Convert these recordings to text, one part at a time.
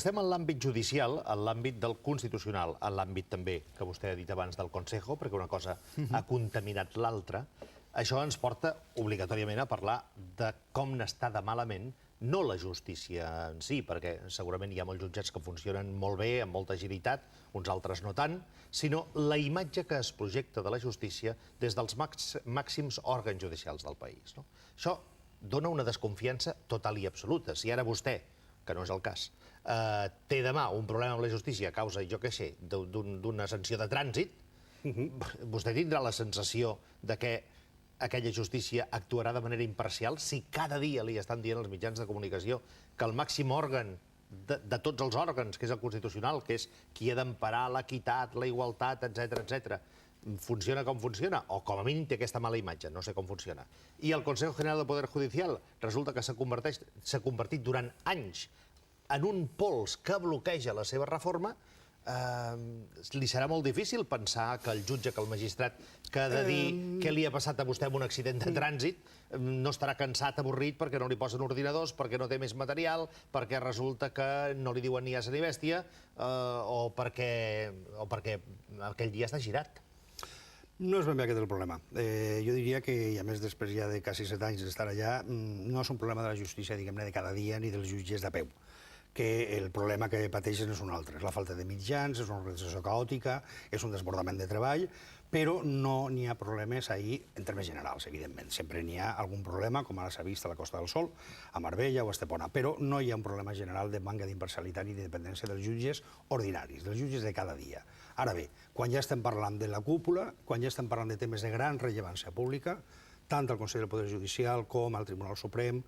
estem en l'àmbit judicial, en l'àmbit del constitucional, en l'àmbit també, que vostè ha dit abans, del Consejo, perquè una cosa ha contaminat l'altra, això ens porta obligatòriament a parlar de com n'està de malament, no la justícia en si, perquè segurament hi ha molts jutjats que funcionen molt bé, amb molta agilitat, uns altres no tant, sinó la imatge que es projecta de la justícia des dels màxims òrgans judicials del país. Això dona una desconfiança total i absoluta. Si ara vostè, que no és el cas, té demà un problema amb la justícia a causa, jo què sé, d'una sanció de trànsit, vostè tindrà la sensació de que aquella justícia actuarà de manera imparcial si cada dia li estan dient als mitjans de comunicació que el màxim òrgan de tots els òrgans, que és el Constitucional, que és qui ha d'emparar l'equitat, la igualtat, etc., funciona com funciona, o com a mínim té aquesta mala imatge, no sé com funciona. I el Consejo General del Poder Judicial resulta que s'ha convertit durant anys en un pols que bloqueja la seva reforma. Li serà molt difícil pensar que el jutge, que el magistrat, que ha de dir què li ha passat a vostè amb un accident de trànsit, no estarà cansat, avorrit, perquè no li posen ordinadors, perquè no té més material, perquè resulta que no li diuen ni asa ni bèstia, o perquè aquell dia està girat. No és ben bé aquest el problema. Jo diria que, i a més després ja de quasi 7 anys d'estar allà, no és un problema de la justícia, diguem-ne, de cada dia, ni dels jutges de peu, que el problema que pateixen és un altre. És la falta de mitjans, és una organització caòtica, és un desbordament de treball, però no n'hi ha problemes ahir en termes generals, evidentment. Sempre n'hi ha algun problema, com ara s'ha vist a la Costa del Sol, a Marbella o a Estepona, però no hi ha un problema general de manca d'imparcialitat i d'independència dels jutges ordinaris, dels jutges de cada dia. Ara bé, quan ja estem parlant de la cúpula, quan ja estem parlant de temes de gran rellevància pública, tant al Consell del Poder Judicial com al Tribunal Suprem,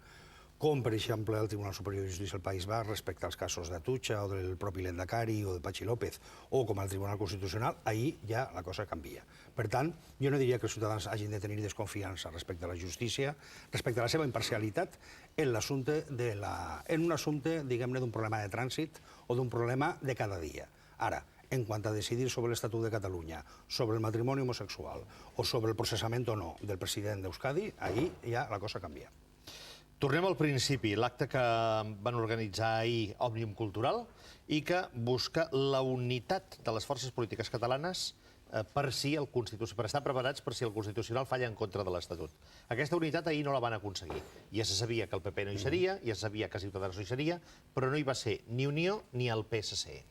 com, per exemple, el Tribunal Superior de Justícia del País Basc respecte als casos d'Atutxa o del propi Lendakari o de Patxi López, o com al Tribunal Constitucional, ahir ja la cosa canvia. Per tant, jo no diria que els ciutadans hagin de tenir desconfiança respecte a la justícia, respecte a la seva imparcialitat, en un assumpte, diguem-ne, d'un problema de trànsit o d'un problema de cada dia. Ara, en quant a decidir sobre l'Estatut de Catalunya, sobre el matrimoni homosexual o sobre el processament o no del president d'Euskadi, ahir ja la cosa canvia. Tornem al principi, l'acte que van organitzar ahir Òmnium Cultural i que busca la unitat de les forces polítiques catalanes per estar preparats per si el Constitucional falla en contra de l'Estatut. Aquesta unitat ahir no la van aconseguir. Ja se sabia que el PP no hi seria, ja se sabia que Ciutadans no hi seria, però no hi va ser ni Unió ni el PSC.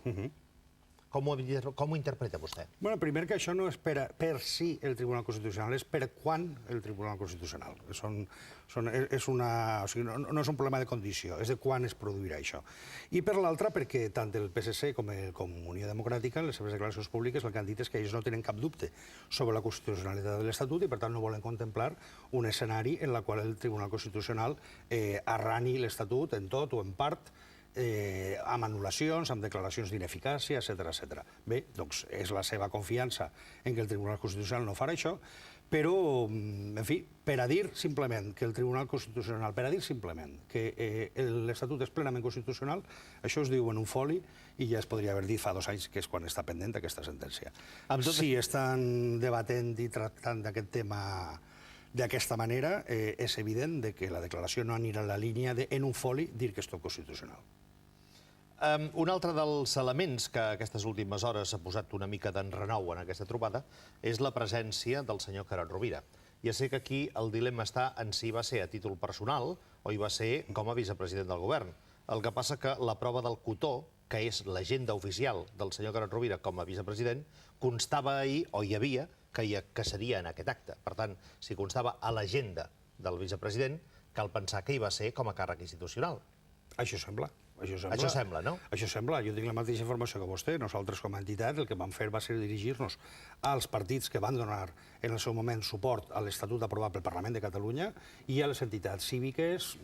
Com ho interpreta vostè? Bueno, primer que això no és per si el Tribunal Constitucional, és per quan el Tribunal Constitucional. No és un problema de condició, és de quan es produirà això. I per l'altra, perquè tant el PSC com Unió Democràtica, en les seves declaracions públiques, el que han dit és que ells no tenen cap dubte sobre la constitucionalitat de l'Estatut i, per tant, no volen contemplar un escenari en el qual el Tribunal Constitucional arrani l'Estatut en tot o en part, amb anul·lacions, amb declaracions d'ineficàcia, etc. Bé, doncs és la seva confiança en que el Tribunal Constitucional no farà això, però, en fi, per a dir simplement que el Tribunal Constitucional, per a dir simplement que l'Estatut és plenament constitucional, això es diu en un foli i ja es podria haver dit fa 2 anys, que és quan està pendent aquesta sentència. Si estan debatent i tractant d'aquest tema d'aquesta manera, és evident que la declaració no anirà en la línia de, en un foli, dir que és tot constitucional. Un altre dels elements que aquestes últimes hores s'ha posat una mica d'enrenou en aquesta trobada és la presència del senyor Carod Rovira. Ja sé que aquí el dilema està en si va ser a títol personal o hi va ser com a vicepresident del govern. El que passa que la prova del cotó, que és l'agenda oficial del senyor Carod Rovira com a vicepresident, constava ahir, o hi havia, que seria en aquest acte. Per tant, si constava a l'agenda del vicepresident, cal pensar que hi va ser com a càrrec institucional. Això sembla. Això sembla, no? Això sembla. Jo tinc la mateixa informació que vostè. Nosaltres, com a entitat, el que vam fer va ser dirigir-nos als partits que van donar en el seu moment suport a l'Estatut aprovat pel Parlament de Catalunya i a les entitats cíviques,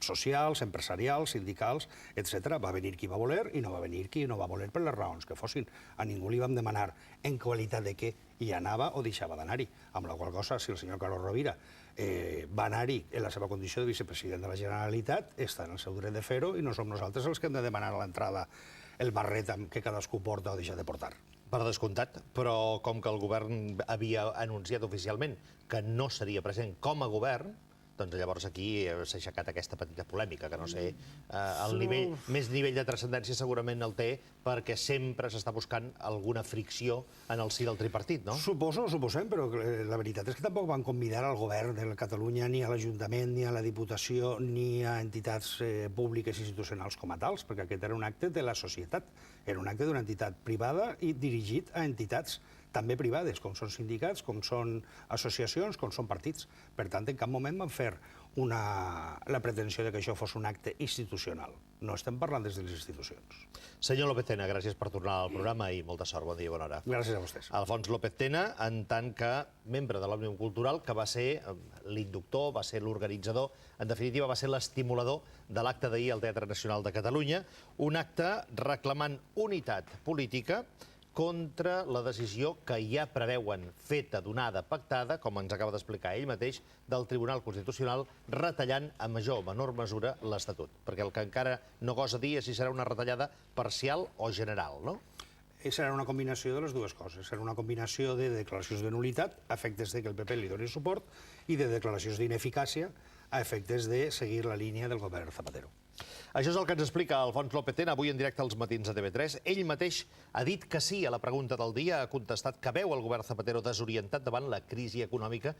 socials, empresarials, sindicals, etc. Va venir qui va voler i no va venir qui no va voler per les raons que fossin. A ningú li vam demanar en qualitat de què hi anava o deixava d'anar-hi. Amb la qual cosa, si el senyor Carod Rovira va anar-hi en la seva condició de vicepresident de la Generalitat, està en el seu dret de fer-ho i no som nosaltres els que hem de demanar a l'entrada el barret que cadascú porta o deixa de portar. Per descomptat, però com que el govern havia anunciat oficialment que no seria present com a govern, doncs llavors aquí s'ha aixecat aquesta petita polèmica, que no sé, més nivell de transcendència segurament el té perquè sempre s'està buscant alguna fricció en el si del tripartit, no? Suposem, però la veritat és que tampoc van convidar al govern de Catalunya, ni a l'Ajuntament, ni a la Diputació, ni a entitats públiques i institucionals com a tals, perquè aquest era un acte de la societat, era un acte d'una entitat privada i dirigit a entitats també privades, com són sindicats, com són associacions, com són partits. Per tant, en cap moment van fer la pretensió de que això fos un acte institucional. No estem parlant des de les institucions. Senyor López Tena, gràcies per tornar al programa i molta sort, bon dia i bona hora. Gràcies a vostès. Alfons López Tena, en tant que membre de l'Òmnium Cultural, que va ser l'inductor, va ser l'organitzador, en definitiva va ser l'estimulador de l'acte d'ahir al Teatre Nacional de Catalunya, un acte reclamant unitat política contra la decisió que ja preveuen feta, donada, pactada, com ens acaba d'explicar ell mateix, del Tribunal Constitucional, retallant a major o menor mesura l'Estatut. Perquè el que encara no gosa dir és si serà una retallada parcial o general, no? Serà una combinació de les dues coses. Serà una combinació de declaracions de nulitat a efectes de que el PP li doni suport i de declaracions d'ineficàcia a efectes de seguir la línia del govern Zapatero. Això és el que ens explica Alfons López Tena avui en directe als matins de TV3. Ell mateix ha dit que sí a la pregunta del dia, ha contestat que veu el govern Zapatero desorientat davant la crisi econòmica